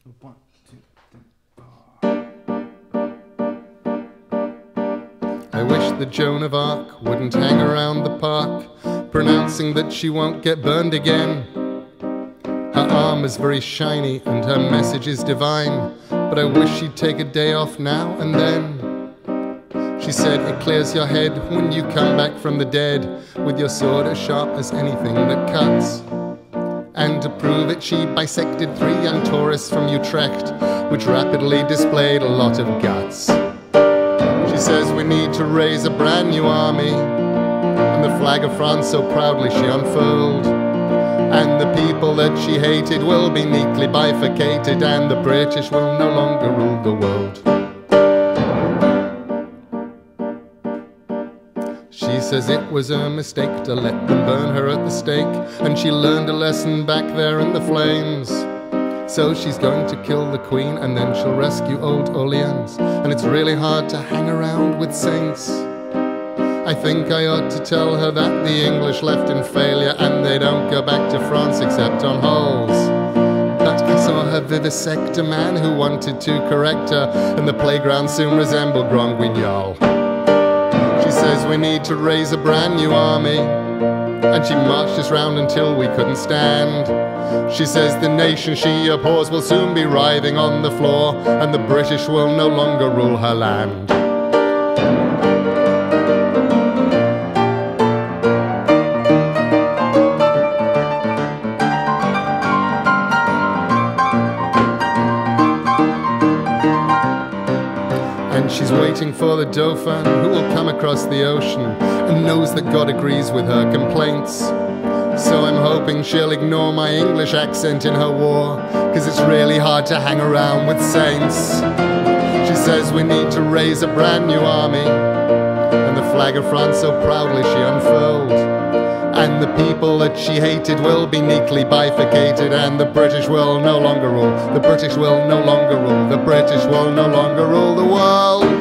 So 1, 2, 3, 4. I wish that Joan of Arc wouldn't hang around the park, pronouncing that she won't get burned again. Her armor's very shiny and her message is divine, but I wish she'd take a day off now and then. She said it clears your head when you come back from the dead, with your sword as sharp as anything that cuts. And to prove it, she bisected 3 young tourists from Utrecht, which rapidly displayed a lot of guts. She says we need to raise a brand new army, and the flag of France so proudly she unfurled. And the people that she hated will be neatly bifurcated, and the British will no longer rule the world. She says it was a mistake to let them burn her at the stake, and she learned a lesson back there in the flames. So she's going to kill the Queen, and then she'll rescue old Orleans. And it's really hard to hang around with saints. I think I ought to tell her that the English left in failure, and they don't go back to France except on holes. But I saw her vivisect a man who wanted to correct her, and the playground soon resembled Grand Guignol. She says we need to raise a brand new army, and she marched us round until we couldn't stand. She says the nation she abhors will soon be writhing on the floor, and the British will no longer rule her land. And she's waiting for the Dauphin, who will come across the ocean, and knows that God agrees with her complaints. So I'm hoping she'll ignore my English accent in her war, 'cause it's really hard to hang around with saints. She says we need to raise a brand new army, and the flag of France so proudly she unfurled. And the people that she hated will be neatly bifurcated, and the British will no longer rule. The British will no longer rule. The British will no longer rule the world.